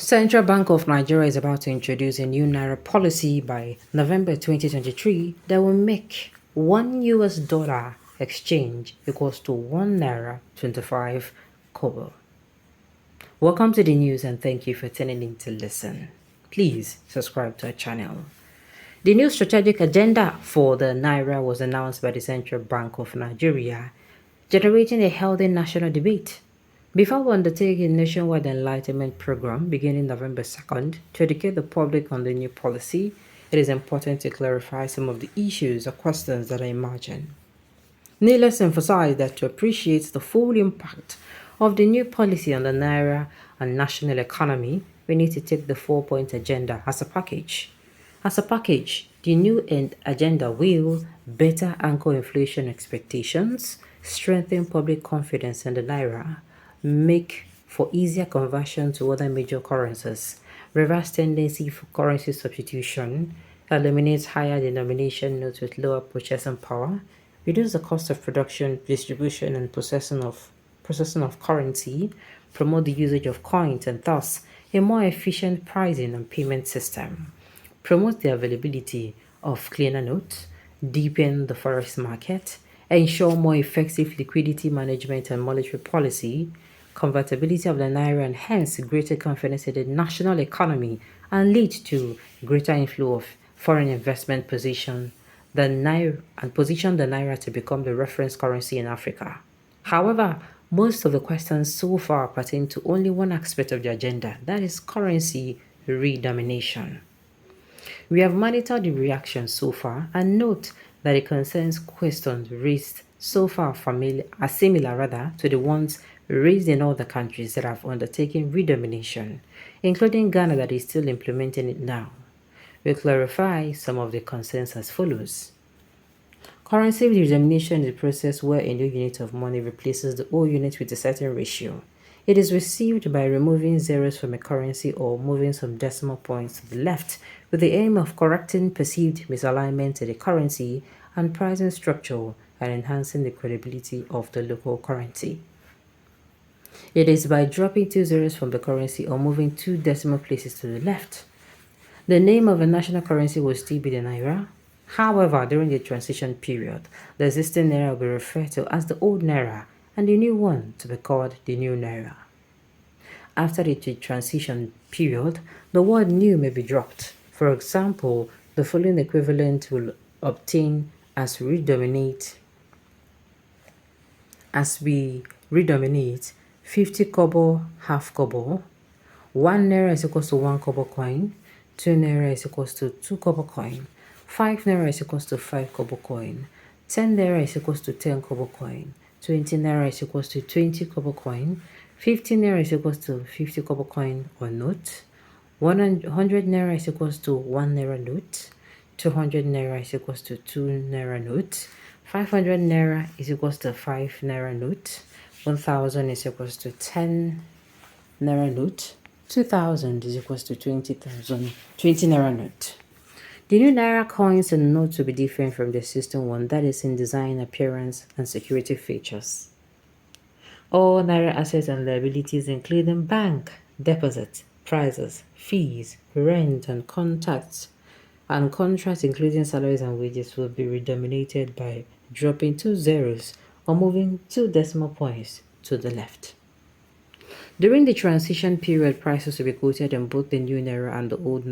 Central Bank of Nigeria is about to introduce a new Naira policy by November 2023 that will make $1 exchange equals to 1 Naira 25 kobo. Welcome to the news and thank you for tuning in to listen. Please subscribe to our channel. The new strategic agenda for the Naira was announced by the Central Bank of Nigeria, generating a healthy national debate. Before we undertake a nationwide enlightenment program beginning November 2nd to educate the public on the new policy, it is important to clarify some of the issues or questions that are emerging. Needless to emphasize that to appreciate the full impact of the new policy on the Naira and national economy, we need to take the 4-point agenda as a package. As a package, the new agenda will better anchor inflation expectations, strengthen public confidence in the Naira, make for easier conversion to other major currencies, reverse tendency for currency substitution, eliminate higher denomination notes with lower purchasing power, reduce the cost of production, distribution, and processing of currency, promote the usage of coins and thus a more efficient pricing and payment system, promote the availability of cleaner notes, deepen the forex market, ensure more effective liquidity management and monetary policy, convertibility of the Naira and hence greater confidence in the national economy and lead to greater inflow of foreign investment position position the Naira to become the reference currency in Africa. However, most of the questions so far pertain to only one aspect of the agenda, that is currency redomination. We have monitored the reactions so far and note that the concerns questions raised so far are similar to the ones raised in other countries that have undertaken redomination, including Ghana that is still implementing it now. We'll clarify some of the concerns as follows. Currency redomination is a process where a new unit of money replaces the old unit with a certain ratio. It is received by removing zeros from a currency or moving some decimal points to the left with the aim of correcting perceived misalignment to the currency and pricing structure and enhancing the credibility of the local currency. It is by dropping 2 zeros from the currency or moving 2 decimal places to the left. The name of the national currency will still be the Naira. However, during the transition period, the existing Naira will be referred to as the old Naira and the new one to be called the new Naira. After the transition period, the word new may be dropped. For example, the following equivalent will obtain as we redominate 50 kobo, half kobo, 1 Naira is equals to 1 kobo coin, 2 Naira is equals to 2 kobo coin, 5 Naira is equals to 5 kobo coin, 10 Naira is equals to 10 kobo coin, 20 Naira is equals to 20 kobo coin, 50 Naira is equals to 50 kobo coin or note, 100 Naira is equals to 1 Naira note, 200 Naira is equals to 2 Naira note, 500 Naira is equals to 5 Naira note, 1000 is equals to 10 Naira note, 2000 is equals to 20 Naira note. The new Naira coins and notes will be different from the existing one, that is in design, appearance, and security features. All Naira assets and liabilities, including bank, deposits, prices, fees, rent, and contracts including salaries and wages, will be redominated by dropping 2 zeros or moving 2 decimal points to the left. During the transition period, prices will be quoted in both the new Naira and the old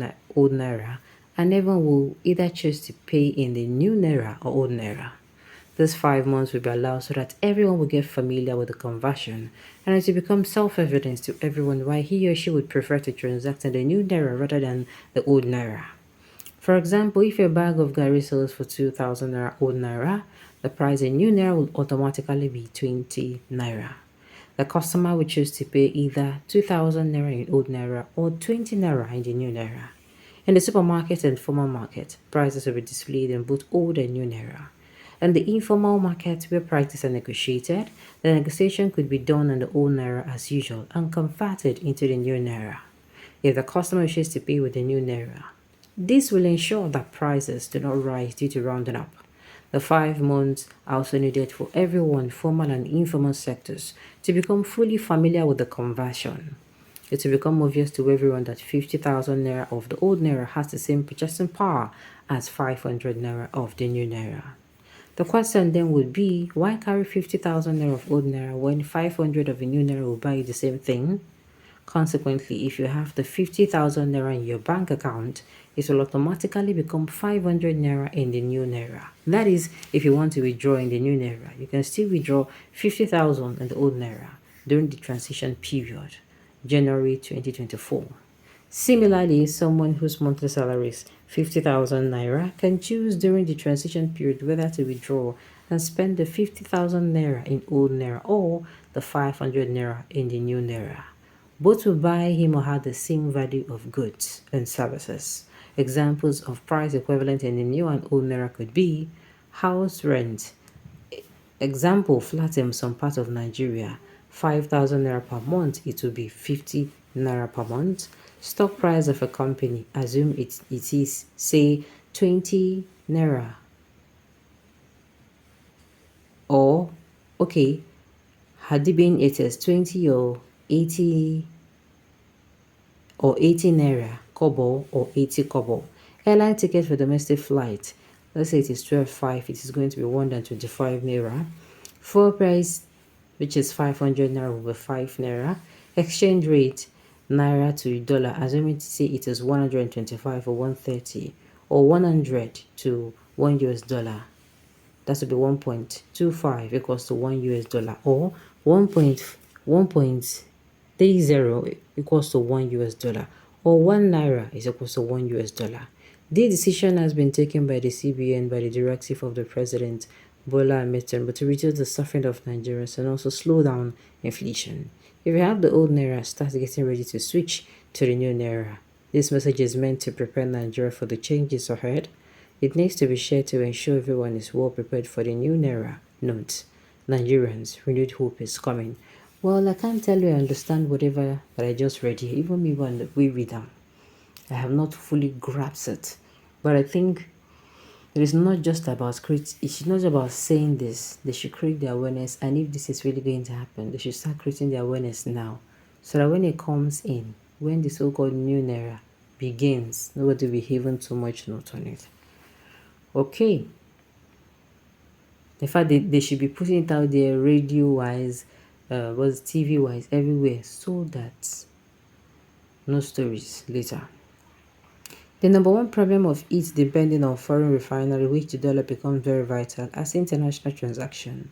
Naira, and everyone will either choose to pay in the new Naira or old Naira. These 5 months will be allowed so that everyone will get familiar with the conversion and it will become self-evident to everyone why he or she would prefer to transact in the new Naira rather than the old Naira. For example, if a bag of garri sells for 2,000 Naira old Naira, the price in new Naira will automatically be 20 Naira. The customer will choose to pay either 2,000 Naira in old Naira or 20 Naira in the new Naira. In the supermarket and formal market, prices will be displayed in both old and new Naira. In the informal market, where prices are negotiated, the negotiation could be done in the old Naira as usual and converted into the new Naira. If the customer wishes to pay with the new Naira, this will ensure that prices do not rise due to rounding up. The 5 months are also needed for everyone, formal and informal sectors, to become fully familiar with the conversion. It will become obvious to everyone that 50,000 naira of the old naira has the same purchasing power as 500 naira of the new naira. The question then would be, why carry 50,000 naira of old naira when 500 of the new naira will buy you the same thing? Consequently, if you have the 50,000 naira in your bank account, it will automatically become 500 naira in the new naira. That is, if you want to withdraw in the new naira, you can still withdraw 50,000 in the old naira during the transition period, January 2024. Similarly, someone whose monthly salary is 50,000 naira can choose during the transition period whether to withdraw and spend the 50,000 naira in old naira or the 500 naira in the new naira. Both will buy him or her the same value of goods and services. Examples of price equivalent in the new and old naira could be house rent. Example, flat in some part of Nigeria, 5,000 naira per month, it will be 50 naira per month. Stock price of a company, assume it is, say, 20 naira. Or, okay, had it been it is 20 or 80 naira kobo or 80 kobo. Airline ticket for domestic flight, let's say it is 12.5, it is going to be 125 naira. Fuel price, which is 500 naira over 5 naira. Exchange rate, naira to dollar, assuming to say it is 125 or 130 or 100 to 1 US dollar. That would be 1.25 equals to 1 US dollar or 1.30 equals to 1 US dollar or 1 naira is equals to 1 US dollar. The decision has been taken by the CBN by the directive of the President Bola Ahmed Tinubu to reduce the suffering of Nigerians and also slow down inflation. If you have the old naira, start getting ready to switch to the new naira. This message is meant to prepare Nigeria for the changes ahead. It needs to be shared to ensure everyone is well prepared for the new naira. Note, Nigerians, renewed hope is coming. Well, I can't tell you I understand whatever that I just read here. Even me when we read them, I have not fully grasped it. But I think it is not just about it's not about saying this. They should create the awareness, and if this is really going to happen, they should start creating the awareness now. So that when it comes in, when the so-called new naira begins, nobody will be having too much note on it. Okay. In fact, they should be putting it out there radio-wise, TV-wise, everywhere, so that no stories later. The number one problem of it depending on foreign refinery, which the dollar becomes very vital as international transaction.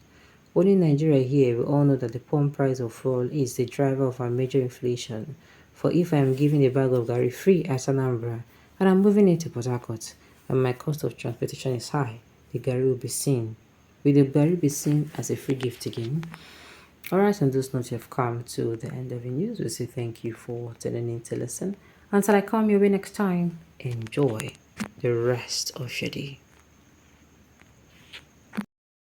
Only in Nigeria here, we all know that the pump price of fuel is the driver of our major inflation. For if I am giving a bag of Gary free at Anambra and I'm moving it to Port Harcourt and my cost of transportation is high, the Gary will be seen. Will the Gary be seen as a free gift again? Alright, on those notes, you have come to the end of the news. We say thank you for tuning in to listen. Until I come your way next time, enjoy the rest of your day.